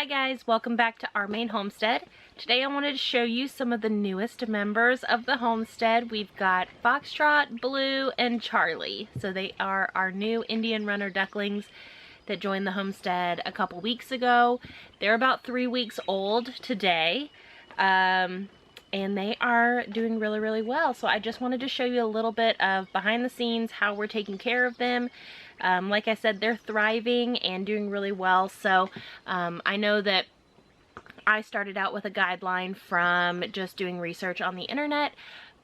Hi guys, welcome back to our Maine homestead. Today I wanted to show you some of the newest members of the homestead. We've got Foxtrot, Blue, and Charlie. So they are our new Indian runner ducklings that joined the homestead a couple weeks ago. They're about 3 weeks old today. And they are doing really well. So I just wanted to show you a little bit of behind the scenes, how we're taking care of them. Like I said, they're thriving and doing really well. So I know that I started out with a guideline from just doing research on the internet,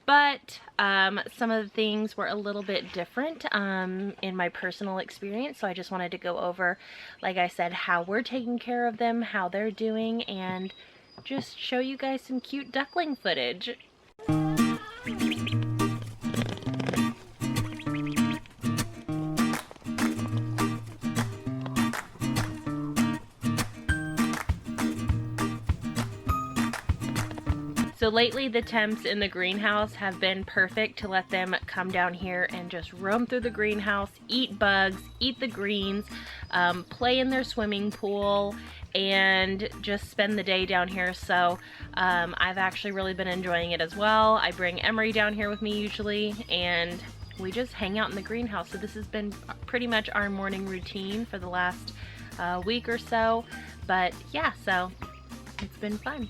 but some of the things were a little bit different in my personal experience. So I just wanted to go over, like I said, how we're taking care of them, how they're doing, and just show you guys some cute duckling footage. So lately the temps in the greenhouse have been perfect to let them come down here and just roam through the greenhouse, eat bugs, eat the greens, play in their swimming pool, and just spend the day down here. So I've actually really been enjoying it as well. I bring Emery down here with me usually, and we just hang out in the greenhouse. So this has been pretty much our morning routine for the last week or so. But yeah, so it's been fun.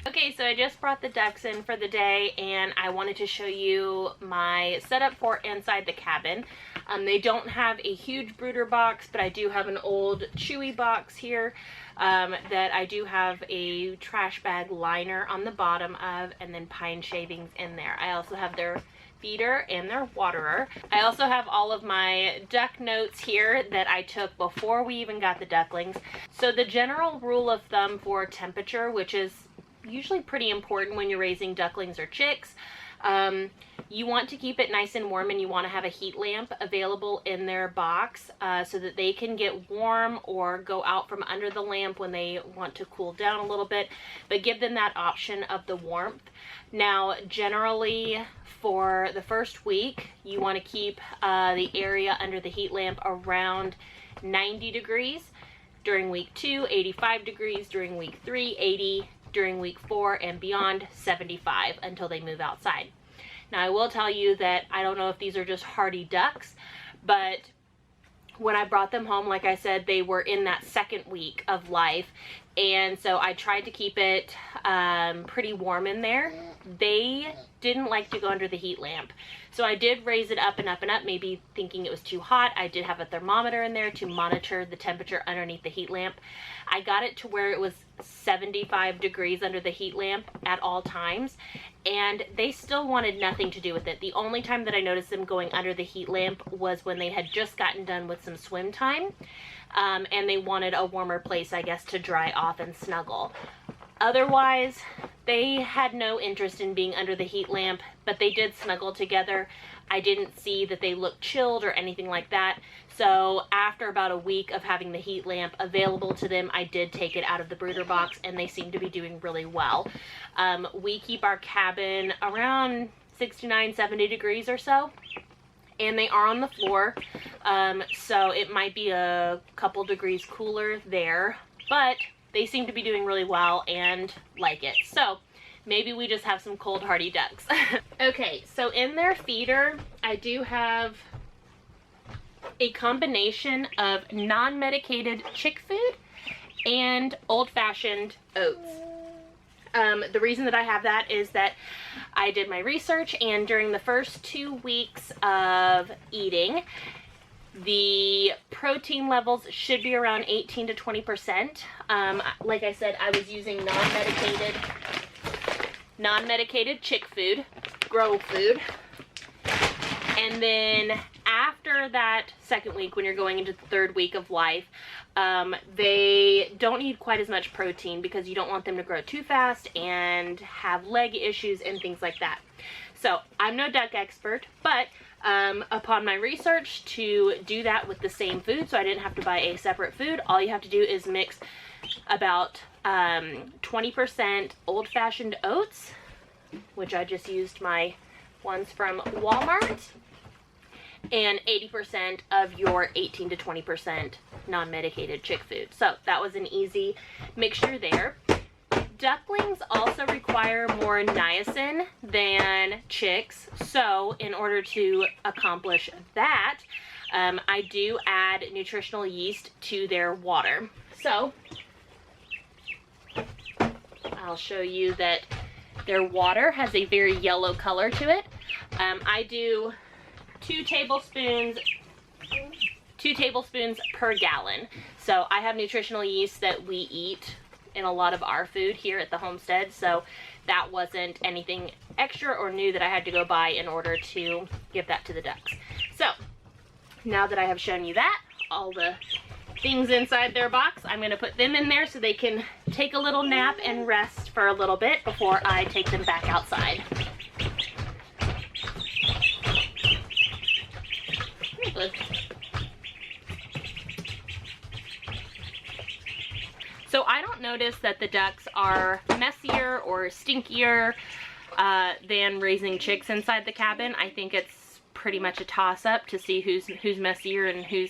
Okay, so I just brought the ducks in for the day, and I wanted to show you my setup for inside the cabin. They don't have a huge brooder box, but I do have an old chewy box here that I do have a trash bag liner on the bottom of, and then pine shavings in there. I also have their feeder and their waterer. I also have all of my duck notes here that I took before we even got the ducklings. So the general rule of thumb for temperature, which is usually pretty important when you're raising ducklings or chicks, You want to keep it nice and warm, and you want to have a heat lamp available in their box so that they can get warm or go out from under the lamp when they want to cool down a little bit, but give them that option of the warmth. Now, generally for the first week, you want to keep the area under the heat lamp around 90 degrees. During week 2, 85 degrees. During week 3, 80. During week 4 and beyond, 75 until they move outside. Now, I will tell you that I don't know if these are just hardy ducks, but when I brought them home, like I said, they were in that second week of life, and so I tried to keep it pretty warm in there. They didn't like to go under the heat lamp, so I did raise it up and up and up, maybe thinking it was too hot. I did have a thermometer in there to monitor the temperature underneath the heat lamp. I got it to where it was 75 degrees under the heat lamp at all times, and they still wanted nothing to do with it. The only time that I noticed them going under the heat lamp was when they had just gotten done with some swim time, and they wanted a warmer place, I guess, to dry off and snuggle. Otherwise, they had no interest in being under the heat lamp, but they did snuggle together. I didn't see that they looked chilled or anything like that. So after about a week of having the heat lamp available to them, I did take it out of the brooder box, and they seem to be doing really well. We keep our cabin around 69, 70 degrees or so, and they are on the floor. So it might be a couple degrees cooler there, but they seem to be doing really well and like it. So maybe we just have some cold hardy ducks. Okay, so in their feeder, I do have a combination of non-medicated chick food and old-fashioned oats. The reason that I have that is that I did my research, and during the first 2 weeks of eating, the protein levels should be around 18 to 20%. Like I said, I was using non-medicated chick food, grow food. And then after that second week, when you're going into the third week of life, they don't need quite as much protein because you don't want them to grow too fast and have leg issues and things like that. So I'm no duck expert, but upon my research to do that with the same food, so I didn't have to buy a separate food, all you have to do is mix about 20% old-fashioned oats, which I just used my ones from Walmart, and 80% of your 18 to 20% non-medicated chick food. So that was an easy mixture there. Ducklings also require more niacin than chicks, so in order to accomplish that, I do add nutritional yeast to their water. So I'll show you that their water has a very yellow color to it. I do 2 tablespoons per gallon. So I have nutritional yeast that we eat in a lot of our food here at the homestead, so that wasn't anything extra or new that I had to go buy in order to give that to the ducks. So now that I have shown you that, all the things inside their box, I'm going to put them in there so they can take a little nap and rest for a little bit before I take them back outside. So I don't notice that the ducks are messier or stinkier than raising chicks inside the cabin. I think it's pretty much a toss-up to see who's messier and who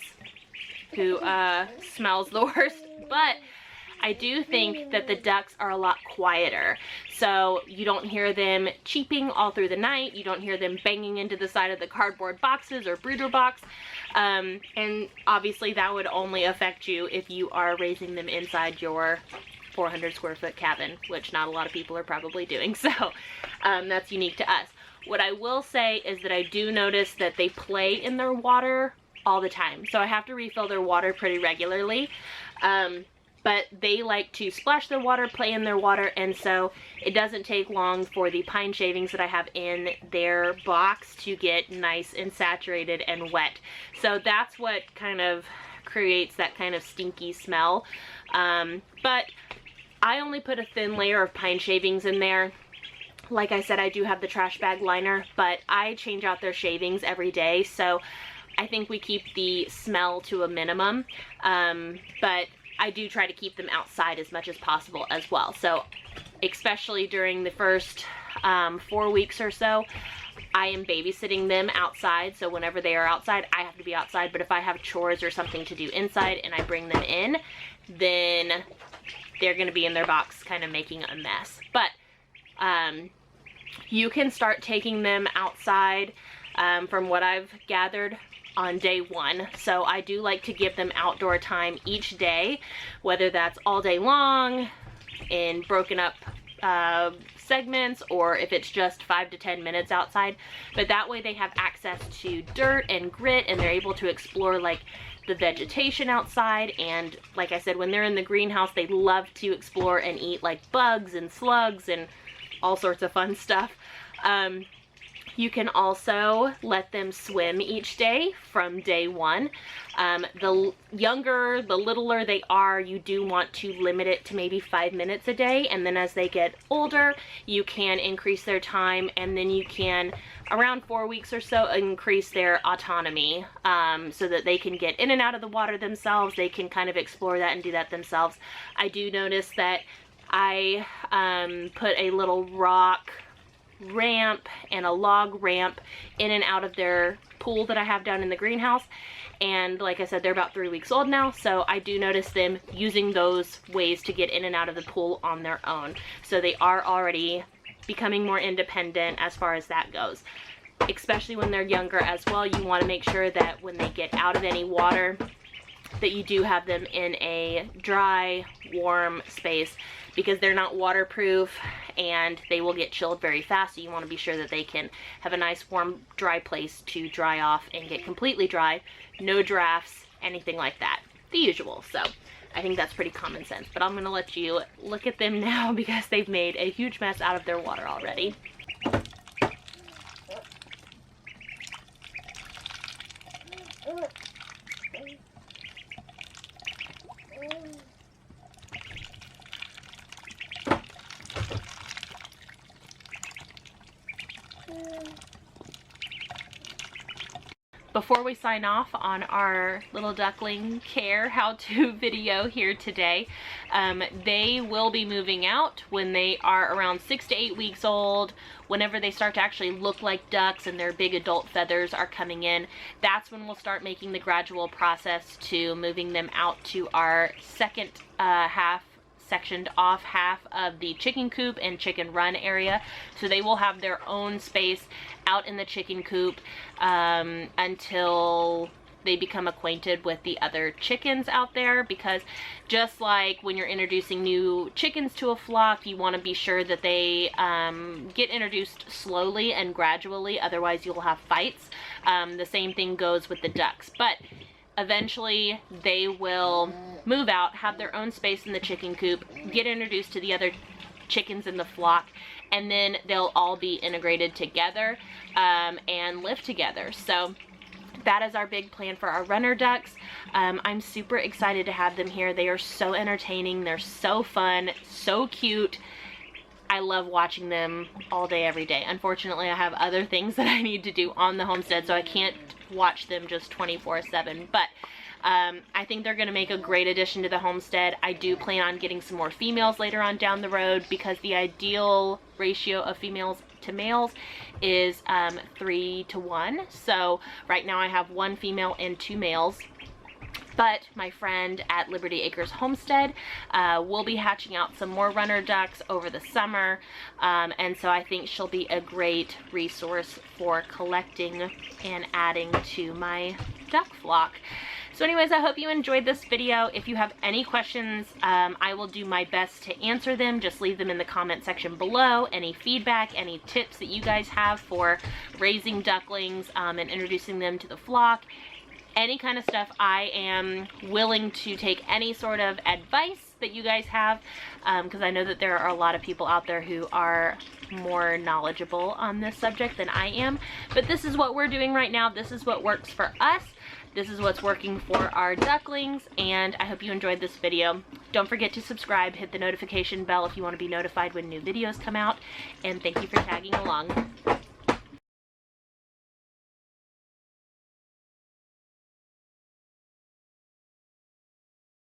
smells the worst. But I do think that the ducks are a lot quieter. So you don't hear them cheeping all through the night. You don't hear them banging into the side of the cardboard boxes or brooder box. And obviously that would only affect you if you are raising them inside your 400 square foot cabin, which not a lot of people are probably doing. So that's unique to us. What I will say is that I do notice that they play in their water all the time. So I have to refill their water pretty regularly. But they like to splash their water, play in their water, and so it doesn't take long for the pine shavings that I have in their box to get nice and saturated and wet. So that's what kind of creates that kind of stinky smell. But I only put a thin layer of pine shavings in there Like I said, I do have the trash bag liner, but I change out their shavings every day, so I think we keep the smell to a minimum, but I do try to keep them outside as much as possible as well. So especially during the first 4 weeks or so, I am babysitting them outside, so whenever they are outside, I have to be outside. But if I have chores or something to do inside and I bring them in, then they're going to be in their box kind of making a mess. But you can start taking them outside from what I've gathered on day 1. So I do like to give them outdoor time each day, whether that's all day long in broken up segments, or if it's just 5 to 10 minutes outside. But that way they have access to dirt and grit, and they're able to explore like the vegetation outside. And like I said, when they're in the greenhouse, they love to explore and eat like bugs and slugs and all sorts of fun stuff. You can also let them swim each day from day 1. The younger, the littler they are, you do want to limit it to maybe 5 minutes a day. And then as they get older, you can increase their time, and then you can, around 4 weeks or so, increase their autonomy so that they can get in and out of the water themselves. They can kind of explore that and do that themselves. I do notice that I put a little rock ramp and a log ramp in and out of their pool that I have down in the greenhouse. And like I said, they're about 3 weeks old now, so I do notice them using those ways to get in and out of the pool on their own. So they are already becoming more independent as far as that goes. Especially when they're younger as well, you want to make sure that when they get out of any water, that you do have them in a dry, warm space, because they're not waterproof and they will get chilled very fast. So you want to be sure that they can have a nice, warm, dry place to dry off and get completely dry. No drafts, anything like that. The usual. So I think that's pretty common sense. But I'm going to let you look at them now because they've made a huge mess out of their water already. Before we sign off on our little duckling care how-to video here today, they will be moving out when they are around 6 to 8 weeks old. Whenever they start to actually look like ducks and their big adult feathers are coming in, that's when we'll start making the gradual process to moving them out to our second sectioned off half of the chicken coop and chicken run area. So they will have their own space out in the chicken coop until they become acquainted with the other chickens out there, because just like when you're introducing new chickens to a flock, you want to be sure that they get introduced slowly and gradually, otherwise you'll have fights. The same thing goes with the ducks, but eventually they will move out, have their own space in the chicken coop, get introduced to the other chickens in the flock, and then they'll all be integrated together and live together. So that is our big plan for our runner ducks. I'm super excited to have them here. They are so entertaining. They're so fun, so cute. I love watching them all day, every day. Unfortunately, I have other things that I need to do on the homestead, so I can't watch them just 24/7. But I think they're going to make a great addition to the homestead. I do plan on getting some more females later on down the road, because the ideal ratio of females to males is 3 to 1. So right now I have 1 female and 2 males. But my friend at Liberty Acres Homestead will be hatching out some more runner ducks over the summer, and so I think she'll be a great resource for collecting and adding to my duck flock. So anyways, I hope you enjoyed this video. If you have any questions, I will do my best to answer them. Just leave them in the comment section below. Any feedback, any tips that you guys have for raising ducklings and introducing them to the flock. Any kind of stuff, I am willing to take any sort of advice that you guys have, because I know that there are a lot of people out there who are more knowledgeable on this subject than I am. But this is what we're doing right now. This is what works for us. This is what's working for our ducklings, and I hope you enjoyed this video. Don't forget to subscribe, hit the notification bell if you want to be notified when new videos come out, and thank you for tagging along.